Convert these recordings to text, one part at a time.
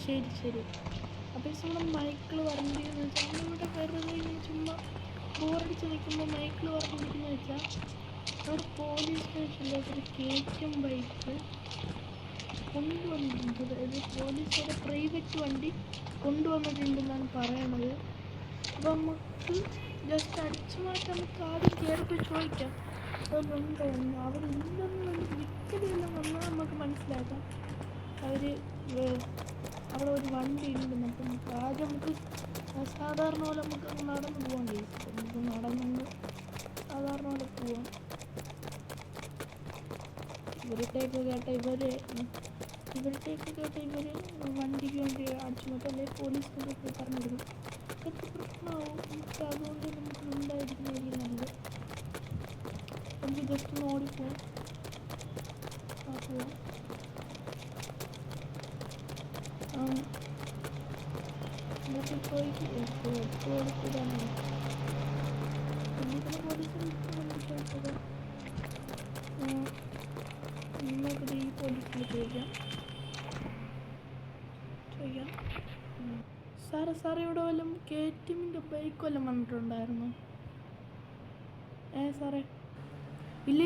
ശരി ശരി. അപ്പോൾ നമ്മുടെ മൈക്കിൾ പറഞ്ഞിരിക്കുന്നത് വെച്ചാൽ നമ്മളിവിടെ വെറുതെ ഇങ്ങനെ ചുമ്മാ ബോറടിച്ച് നിൽക്കുമ്പോൾ മൈക്കിൾ പറഞ്ഞിരിക്കുന്നത് വെച്ചാൽ അവിടെ പോലീസ് സ്റ്റേഷനിലോട്ടൊരു കേറ്റും ബൈക്ക് കൊണ്ടുവന്നിട്ടുണ്ട്. അതായത് പോലീസുകാരുടെ പ്രൈവറ്റ് വണ്ടി കൊണ്ടുവന്നിട്ടുണ്ടെന്നാണ് പറയണത്. അപ്പോൾ നമുക്ക് ജസ്റ്റ് അടിച്ചു മാറ്റാൻ നമുക്ക് ആദ്യം കയറിപ്പോയി ചോദിക്കാം അതുണ്ടോ. അവരില്ലെന്ന് വിൽക്കലില്ല വന്നാൽ നമുക്ക് മനസ്സിലാക്കാം അവർ അവിടെ ഒരു വണ്ടി ഉണ്ടെന്ന്. അപ്പം ആദ്യം നമുക്ക് സാധാരണ പോലെ നമുക്ക് നടന്നു പോകാൻ കഴിയും. നമുക്ക് നടന്നു സാധാരണ പോലെ പോവാം. ഇവരുടെയൊക്കെ കേട്ട ഇവർ വണ്ടിക്ക് വേണ്ടി അടിച്ചു മാറ്റാം, അല്ലെങ്കിൽ പോലീസിനൊക്കെ പോയി പറഞ്ഞിരുന്നു. എത്ര പ്രശ്നമാവും നമുക്ക്, അതുകൊണ്ട് നമുക്ക് ഉണ്ടായിരിക്കുന്നതായിരിക്കും നല്ലത്. നമുക്ക് ജസ്റ്റ് ഒന്ന് ഓടിപ്പോവാം. നമുക്ക് പോയിട്ട് കൊടുത്തതാണ് പോലീസിന് നമുക്കിത് ഈ പോലീസിൽ ചോദിക്കാം. സാറേ ഇവിടെ വല്ലതും KTMൻ്റെ ബൈക്ക് വല്ലതും വന്നിട്ടുണ്ടായിരുന്നു? സാറേ ഇല്ല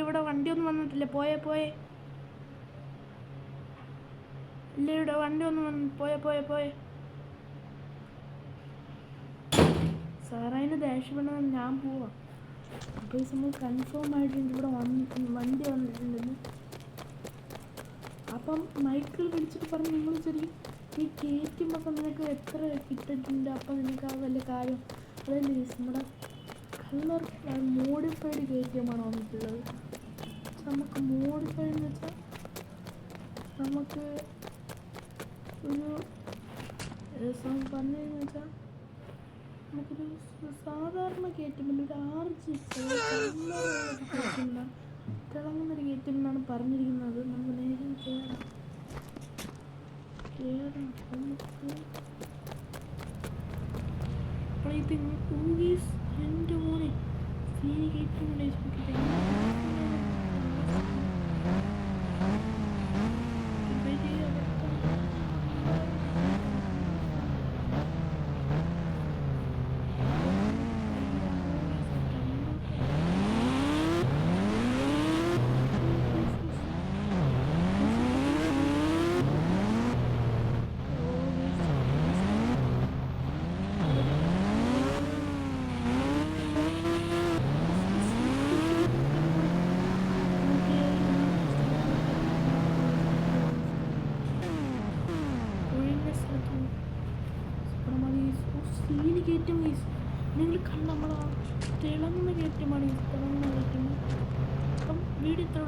ഇവിടെ വണ്ടിയൊന്നും വന്നിട്ടില്ല. പോയേ ഇല്ല, ഇവിടെ വണ്ടിയൊന്നും പോയേ സാറേ. അതിന് ദേഷ്യപ്പെടാൻ ഞാൻ പോവാം. അപ്പോൾ നമ്മൾ കൺഫേം ആയിട്ടുണ്ട് ഇവിടെ വണ്ടി വന്നിട്ടുണ്ടെന്ന്. അപ്പം മൈക്കിൾ വിളിച്ചിട്ട് പറഞ്ഞു നിങ്ങൾ ശരി ഈ KTMൊക്കെ നിനക്ക് എത്ര കിട്ടിയിട്ടുണ്ട്, അപ്പം നിനക്ക് ആ വല്ല കാര്യം. അതല്ലേ നമ്മുടെ കളർ മോഡിഫൈഡ് KTMാണ് വന്നിട്ടുള്ളത്. നമുക്ക് മോഡിഫൈഡ് എന്ന് വെച്ചാൽ നമുക്ക് ഒരു പറഞ്ഞതെന്ന് വെച്ചാൽ നമുക്കൊരു സാധാരണ KTM ഒരു RG തിളങ്ങുന്നൊരു KTM എന്നാണ് പറഞ്ഞിരിക്കുന്നത്. നമ്മൾ നേരെ കയറാം. അപ്പോൾ ഇത് എൻ്റെ മോനെ സീനി KTM നിങ്ങൾ കണ്ട നമ്മളാ തിളങ്ങുന്ന KTMാണ്. തിളങ്ങുന്ന KTM. അപ്പം വീഡിയോ ഇത്ര